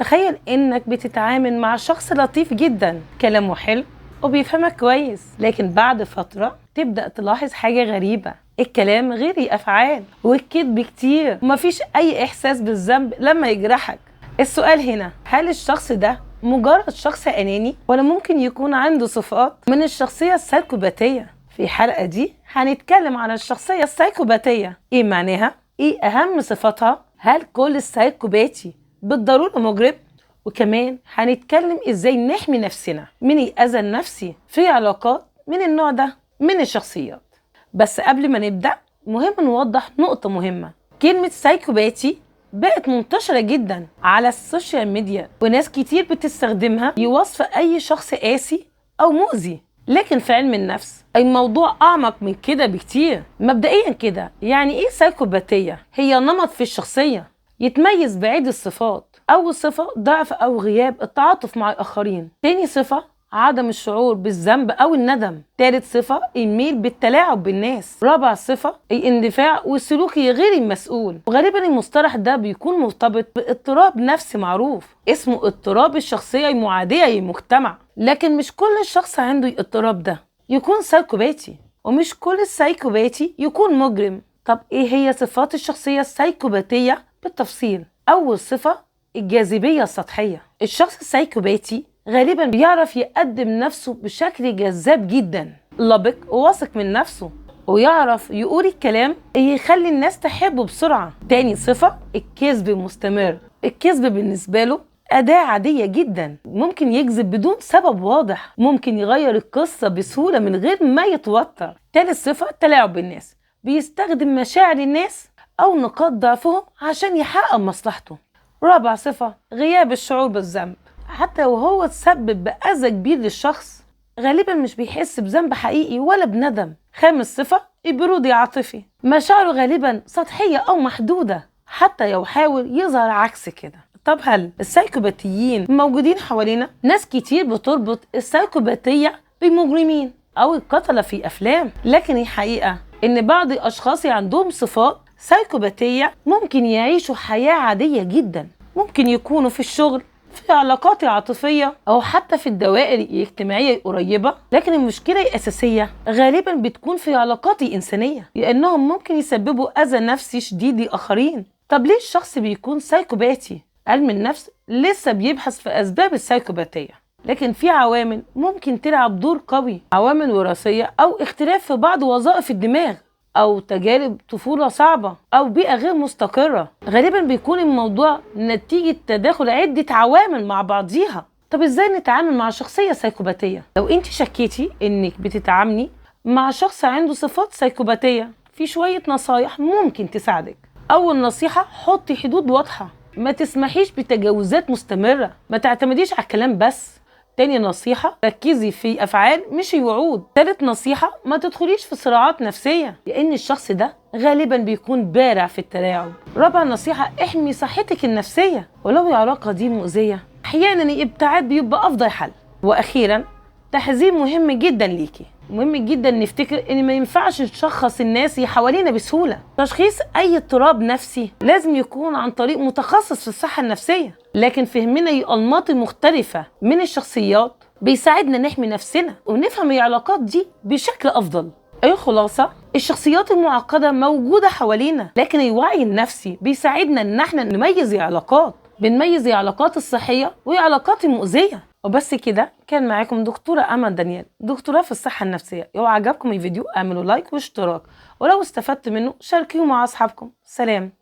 تخيل انك بتتعامل مع شخص لطيف جدا، كلامه حلو وبيفهمك كويس، لكن بعد فترة تبدأ تلاحظ حاجة غريبة. الكلام غير الأفعال، والكذب كتير، ومفيش أي إحساس بالذنب لما يجرحك. السؤال هنا، هل الشخص ده مجرد شخص أناني، ولا ممكن يكون عنده صفات من الشخصية السايكوباتية؟ في الحلقة دي هنتكلم عن الشخصية السايكوباتية، إيه معناها؟ إيه أهم صفاتها؟ هل كل السايكوباتي بالضرورة مجرم؟ وكمان هنتكلم إزاي نحمي نفسنا من الأذى النفسي في علاقات من النوع ده من الشخصيات. بس قبل ما نبدأ مهم نوضح نقطة مهمة. كلمة سايكوباتي بقت منتشرة جدا على السوشيال ميديا، وناس كتير بتستخدمها لوصف أي شخص قاسي أو مؤذي، لكن في علم النفس الموضوع أعمق من كده بكتير. مبدئيا كده، يعني إيه سايكوباتية؟ هي نمط في الشخصية يتميز بعدة الصفات. أول صفة ضعف أو غياب التعاطف مع الآخرين. تاني صفة عدم الشعور بالذنب أو الندم. ثالث صفة الميل بالتلاعب بالناس. رابع صفة الاندفاع والسلوكي غير المسؤول. وغالبا المصطلح ده بيكون مرتبط باضطراب نفسي معروف اسمه اضطراب الشخصية المعادية للمجتمع. لكن مش كل شخص عنده الاضطراب ده يكون سايكوباتي، ومش كل السايكوباتي يكون مجرم. طب ايه هي صفات الشخصية السايكوباتية بالتفصيل؟ أول صفة الجاذبية السطحية. الشخص السايكوباتي غالبا بيعرف يقدم نفسه بشكل جذاب جدا، لبق وواثق من نفسه، ويعرف يقول الكلام يخلي الناس تحبه بسرعة. تاني صفة الكذب المستمر. الكذب بالنسبة له أداة عادية جدا، ممكن يكذب بدون سبب واضح، ممكن يغير القصة بسهولة من غير ما يتوتر. تالت صفة التلاعب بالناس. بيستخدم مشاعر الناس أو نقاط ضعفهم عشان يحقق مصلحته. رابع صفة غياب الشعور بالذنب. حتى وهو تسبب بأذى كبير للشخص غالبا مش بيحس بذنب حقيقي ولا بندم. خامس صفة البرود العاطفي. مشاعره غالبا سطحية أو محدودة حتى لو حاول يظهر عكس كده. طب هل السايكوباتيين موجودين حوالينا؟ ناس كتير بتربط السايكوباتية بالمجرمين أو القتلة في أفلام، لكن الحقيقة إن بعض الأشخاص عندهم صفات سايكوباتية ممكن يعيشوا حياة عادية جدا. ممكن يكونوا في الشغل، في علاقات عاطفية، أو حتى في الدوائر الاجتماعية القريبة، لكن المشكلة الأساسية غالبا بتكون في علاقات إنسانية، لأنهم ممكن يسببوا أذى نفسي شديد لآخرين. طب ليه الشخص بيكون سايكوباتي؟ علم النفس لسه بيبحث في أسباب السايكوباتية، لكن في عوامل ممكن تلعب دور قوي. عوامل وراثية، أو اختلاف في بعض وظائف الدماغ، أو تجارب طفولة صعبة، أو بيئة غير مستقرة. غالبا بيكون الموضوع نتيجة تداخل عدة عوامل مع بعضيها. طب ازاي نتعامل مع شخصية سايكوباتية؟ لو انت شكيتي انك بتتعاملي مع شخص عنده صفات سايكوباتية، في شوية نصايح ممكن تساعدك. أول نصيحة، حطي حدود واضحة، ما تسمحيش بتجاوزات مستمرة، ما تعتمديش على الكلام بس. تاني نصيحة، ركزي في أفعال مش الوعود. تالت نصيحة، ما تدخليش في صراعات نفسية، لأن الشخص ده غالبا بيكون بارع في التلاعب. رابع نصيحة، احمي صحتك النفسية، ولو العلاقة دي مؤذية أحيانا الابتعاد بيبقى أفضل حل. وأخيرا، تحذير مهم جدا ليكي. مهم جدا نفتكر ان ما ينفعش نشخص الناس حوالينا بسهولة. تشخيص اي اضطراب نفسي لازم يكون عن طريق متخصص في الصحة النفسية، لكن فهمنا الانماط المختلفة من الشخصيات بيساعدنا نحمي نفسنا ونفهم العلاقات دي بشكل افضل. اي خلاصة، الشخصيات المعقدة موجودة حوالينا، لكن الوعي النفسي بيساعدنا ان احنا نميز العلاقات، بنميز العلاقات الصحية والعلاقات المؤذية. وبس كده، كان معاكم دكتورة أمل دانيال، دكتوراه في الصحة النفسية. لو عجبكم الفيديو اعملوا لايك واشتراك، ولو استفدت منه شاركوه مع أصحابكم. سلام.